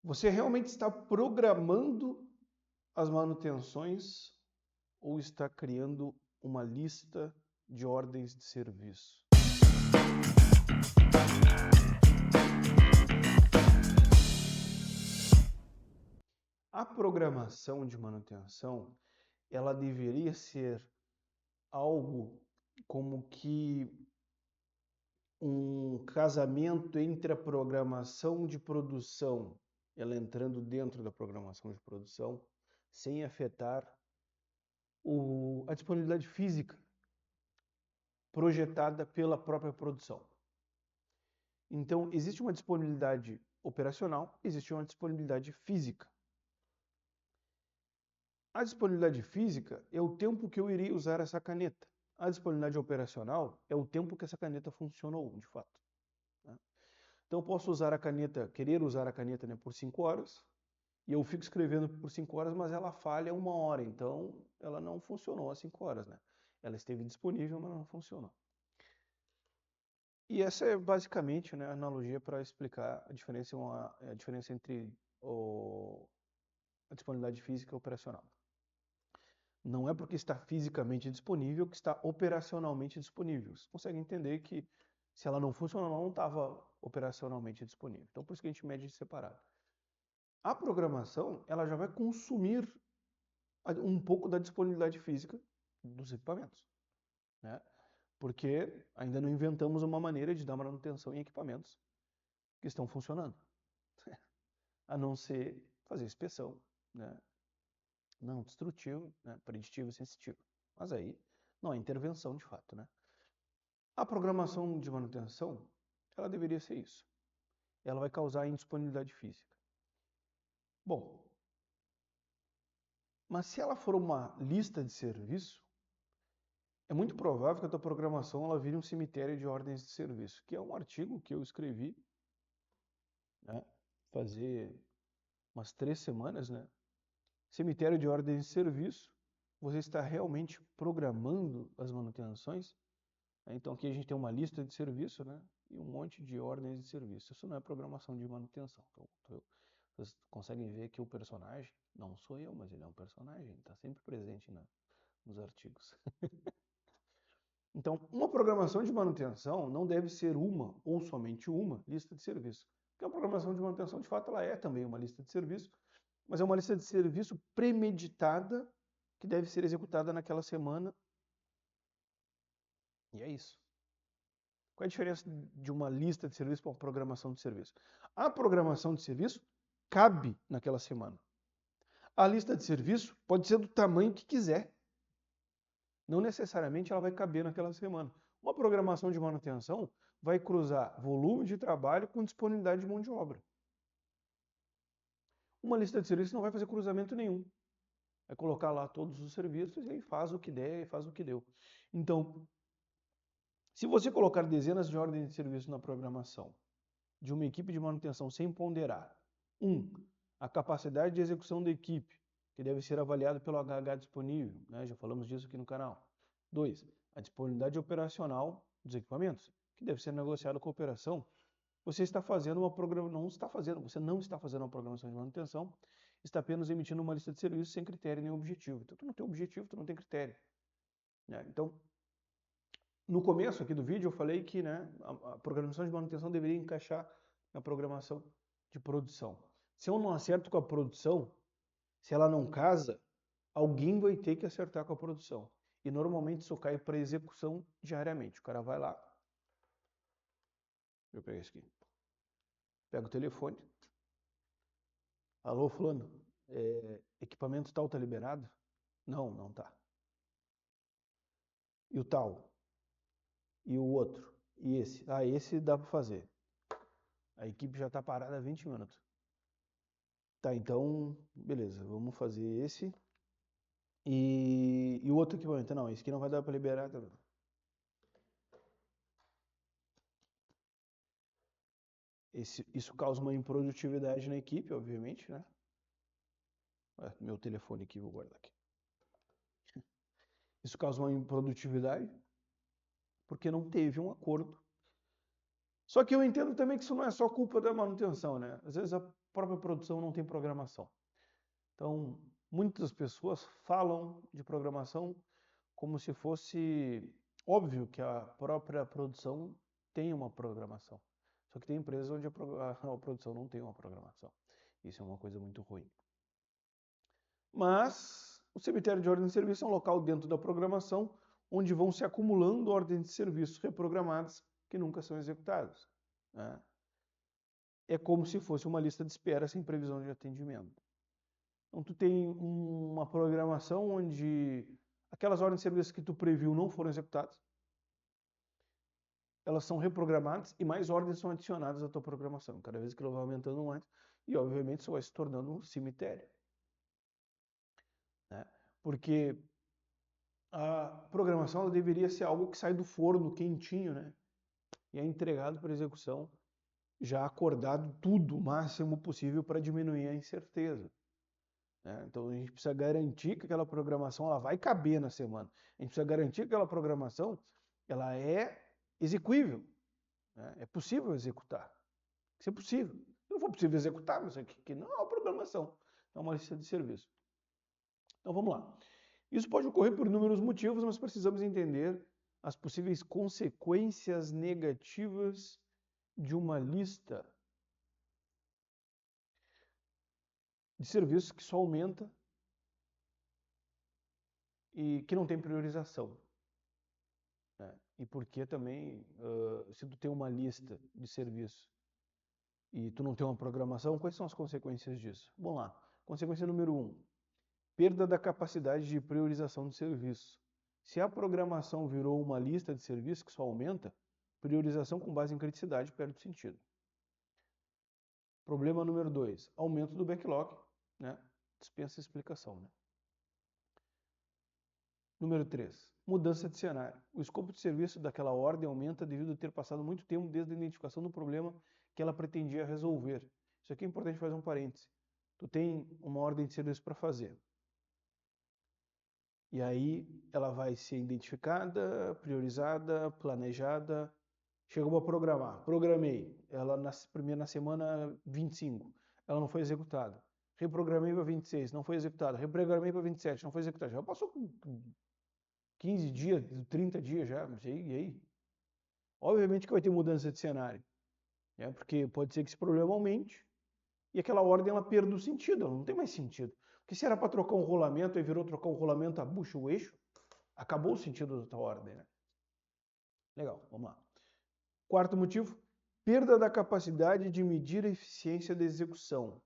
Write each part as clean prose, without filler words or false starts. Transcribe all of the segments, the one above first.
Você realmente está programando as manutenções ou está criando uma lista de ordens de serviço? A programação de manutenção, ela deveria ser algo como que um casamento entre a programação de produção, ela entrando dentro da programação de produção, sem afetar a disponibilidade física projetada pela própria produção. Então, existe uma disponibilidade operacional, existe uma disponibilidade física. A disponibilidade física é o tempo que eu irei usar essa caneta. A disponibilidade operacional é o tempo que essa caneta funcionou, de fato. Né? Então, eu posso usar a caneta, querer usar a caneta, né, por 5 horas, e eu fico escrevendo por 5 horas, mas ela falha 1 hora, então ela não funcionou às 5 horas. Né? Ela esteve disponível, mas não funcionou. E essa é basicamente, né, a analogia para explicar a diferença entre a disponibilidade física e operacional. Não é porque está fisicamente disponível que está operacionalmente disponível. Você consegue entender que se ela não funcionou, não estava operacionalmente disponível. Então, por isso que a gente mede separado. A programação, ela já vai consumir um pouco da disponibilidade física dos equipamentos, né? Porque ainda não inventamos uma maneira de dar manutenção em equipamentos que estão funcionando, a não ser fazer inspeção, né? Não destrutivo, né? Preditivo e sensitivo. Mas aí não é intervenção de fato, né? A programação de manutenção, ela deveria ser isso. Ela vai causar indisponibilidade física. Bom, mas se ela for uma lista de serviço, é muito provável que a tua programação ela vire um cemitério de ordens de serviço, que é um artigo que eu escrevi, né, fazer umas 3 semanas, né? Cemitério de ordens de serviço, você está realmente programando as manutenções? Então aqui a gente tem uma lista de serviço, né? E um monte de ordens de serviço. Isso não é programação de manutenção. Então, vocês conseguem ver que o personagem, não sou eu, mas ele é um personagem, está sempre presente nos artigos. Então, uma programação de manutenção não deve ser uma ou somente uma lista de serviço. Porque a programação de manutenção, de fato, ela é também uma lista de serviço, mas é uma lista de serviço premeditada que deve ser executada naquela semana. E é isso. Qual é a diferença de uma lista de serviço para uma programação de serviço? A programação de serviço cabe naquela semana. A lista de serviço pode ser do tamanho que quiser. Não necessariamente ela vai caber naquela semana. Uma programação de manutenção vai cruzar volume de trabalho com disponibilidade de mão de obra. Uma lista de serviços não vai fazer cruzamento nenhum. Vai colocar lá todos os serviços e aí faz o que der e faz o que deu. Então, se você colocar dezenas de ordens de serviço na programação de uma equipe de manutenção sem ponderar, a capacidade de execução da equipe, que deve ser avaliada pelo HH disponível, né? Já falamos disso aqui no canal. 2, a disponibilidade operacional dos equipamentos, que deve ser negociado com a operação. Você está fazendo uma você não está fazendo uma programação de manutenção, está apenas emitindo uma lista de serviços sem critério nem objetivo. Então, tu não tem objetivo, tu não tem critério. Né? Então, no começo aqui do vídeo eu falei que, né, a programação de manutenção deveria encaixar na programação de produção. Se eu não acerto com a produção, se ela não casa, alguém vai ter que acertar com a produção. E normalmente isso cai para execução diariamente. O cara vai lá, deixa eu pegar isso aqui, pega o telefone, alô fulano, equipamento tal tá liberado? Não, não tá. E o tal? E o outro? E esse? Ah, esse dá para fazer. A equipe já está parada há 20 minutos. Tá, então, beleza, vamos fazer esse. E o outro equipamento? Não, esse aqui não vai dar para liberar também. Isso causa uma improdutividade na equipe, obviamente, né? Meu telefone aqui, vou guardar aqui. Isso causa uma improdutividade porque não teve um acordo. Só que eu entendo também que isso não é só culpa da manutenção, né? Às vezes própria produção não tem programação. Então, muitas pessoas falam de programação como se fosse óbvio que a própria produção tem uma programação. Só que tem empresas onde a produção não tem uma programação. Isso é uma coisa muito ruim. Mas o cemitério de ordem de serviço é um local dentro da programação onde vão se acumulando ordens de serviço reprogramadas que nunca são executadas, né? É como se fosse uma lista de espera sem previsão de atendimento. Então, tu tem uma programação onde aquelas ordens de serviço que tu previu não foram executadas, elas são reprogramadas e mais ordens são adicionadas à tua programação. Cada vez que ela vai aumentando mais, e obviamente isso vai se tornando um cemitério, né? Porque a programação ela deveria ser algo que sai do forno quentinho, né? E é entregado para execução já acordado tudo o máximo possível para diminuir a incerteza, né? Então a gente precisa garantir que aquela programação ela vai caber na semana. A gente precisa garantir que aquela programação ela é execuível, né? É possível executar. Isso é possível. Se não for possível executar, mas aqui não é uma programação, é uma lista de serviço. Então vamos lá. Isso pode ocorrer por inúmeros motivos, mas precisamos entender as possíveis consequências negativas de uma lista de serviços que só aumenta e que não tem priorização, né? E porque também, se tu tem uma lista de serviços e tu não tem uma programação, quais são as consequências disso? Vamos lá. Consequência número 1, perda da capacidade de priorização de serviços. Se a programação virou uma lista de serviços que só aumenta, priorização com base em criticidade perde sentido. Problema número 2, aumento do backlog, né? Dispensa explicação, né? Número 3, mudança de cenário. O escopo de serviço daquela ordem aumenta devido a ter passado muito tempo desde a identificação do problema que ela pretendia resolver. Isso aqui é importante fazer um parêntese. Tu tem uma ordem de serviço para fazer. E aí ela vai ser identificada, priorizada, planejada. Chegou a programar. Programei. Ela primeiro na semana 25. Ela não foi executada. Reprogramei para 26. Não foi executada. Reprogramei para 27. Não foi executada. Já passou 15 dias, 30 dias já. E aí? Obviamente que vai ter mudança de cenário, né? Porque pode ser que esse problema aumente e aquela ordem ela perda o sentido. Ela não tem mais sentido. Porque se era para trocar um rolamento e virou trocar um rolamento a bucha o eixo, acabou o sentido da tua ordem, né? Legal, vamos lá. Quarto motivo, perda da capacidade de medir a eficiência da execução.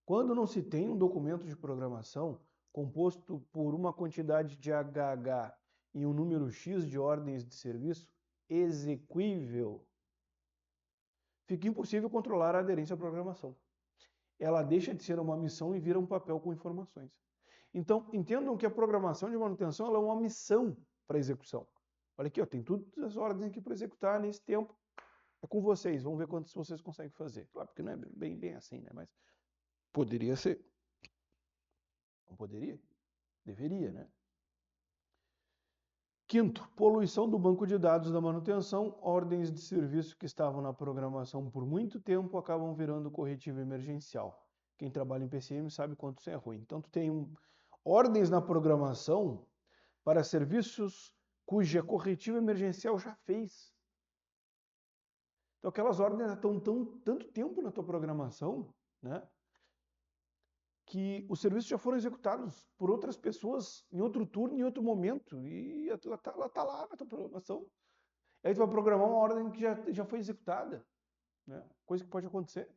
Quando não se tem um documento de programação composto por uma quantidade de HH e um número X de ordens de serviço execuível, fica impossível controlar a aderência à programação. Ela deixa de ser uma missão e vira um papel com informações. Então, entendam que a programação de manutenção ela é uma missão para execução. Olha aqui, ó, tem todas as ordens aqui para executar nesse tempo. É com vocês, vamos ver quantos vocês conseguem fazer. Claro, porque não é bem assim, né? Mas poderia ser. Não poderia? Deveria, né? Quinto, poluição do banco de dados da manutenção. Ordens de serviço que estavam na programação por muito tempo acabam virando corretivo emergencial. Quem trabalha em PCM sabe quanto isso é ruim. Então, tu tem ordens na programação para serviços cuja corretiva emergencial já fez. Então, aquelas ordens estão tanto tempo na tua programação, né, que os serviços já foram executados por outras pessoas em outro turno, em outro momento, e ela tá lá na tua programação. Aí tu vai programar uma ordem que já foi executada, né? Coisa que pode acontecer.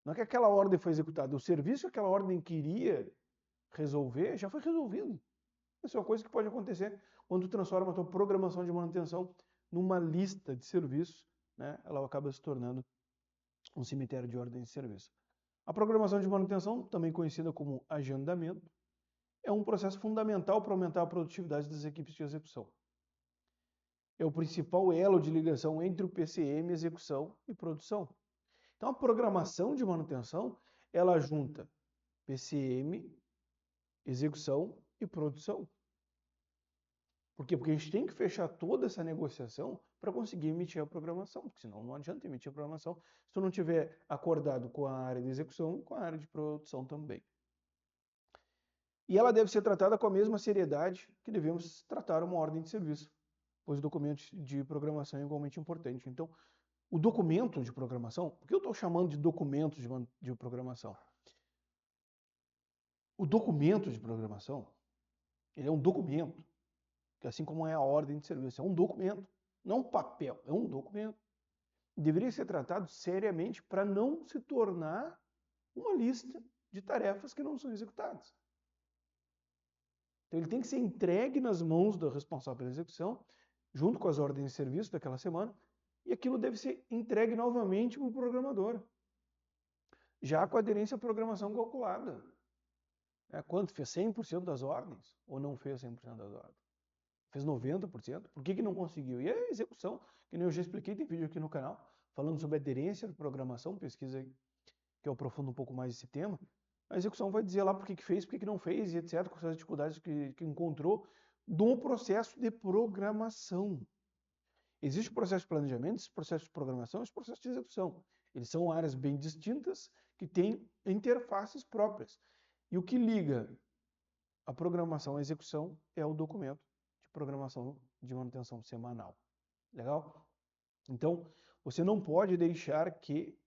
Não é que aquela ordem foi executada, o serviço que aquela ordem queria resolver já foi resolvido. Isso é uma coisa que pode acontecer quando tu transforma a tua programação de manutenção numa lista de serviços, né? Ela acaba se tornando um cemitério de ordem de serviço. A programação de manutenção, também conhecida como agendamento, é um processo fundamental para aumentar a produtividade das equipes de execução. É o principal elo de ligação entre o PCM, execução e produção. Então, a programação de manutenção, ela junta PCM, execução e produção. Por quê? Porque a gente tem que fechar toda essa negociação para conseguir emitir a programação, porque senão não adianta emitir a programação se tu não tiver acordado com a área de execução e com a área de produção também. E ela deve ser tratada com a mesma seriedade que devemos tratar uma ordem de serviço, pois o documento de programação é igualmente importante. Então, o documento de programação, por que eu estou chamando de documento de programação? O documento de programação, ele é um documento, que assim como é a ordem de serviço, é um documento, não um papel, é um documento. Deveria ser tratado seriamente para não se tornar uma lista de tarefas que não são executadas. Então ele tem que ser entregue nas mãos do responsável pela execução, junto com as ordens de serviço daquela semana, e aquilo deve ser entregue novamente para o programador, já com a aderência à programação calculada. Quanto? Fez 100% das ordens? Ou não fez 100% das ordens? Fez 90%? Por que não conseguiu? E a execução, que nem eu já expliquei, tem vídeo aqui no canal, falando sobre aderência à programação, pesquisa aí, que eu aprofundo um pouco mais esse tema. A execução vai dizer lá por que fez, por que não fez, e etc., com as dificuldades que encontrou do processo de programação. Existe o processo de planejamento, esse processo de programação e esse processo de execução. Eles são áreas bem distintas que têm interfaces próprias. E o que liga a programação à execução é o documento de programação de manutenção semanal. Legal? Então, você não pode deixar que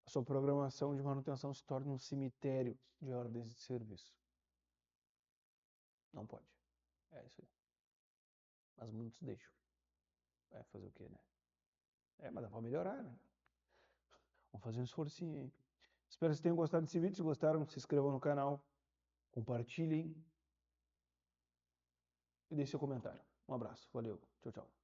a sua programação de manutenção se torne um cemitério de ordens de serviço. Não pode. É isso aí. Mas muitos deixam. Vai fazer o quê, né? Mas dá pra melhorar, né? Vamos fazer um esforcinho aí. Espero que vocês tenham gostado desse vídeo. Se gostaram, se inscrevam no canal, compartilhem e deixem seu comentário. Um abraço. Valeu. Tchau, tchau.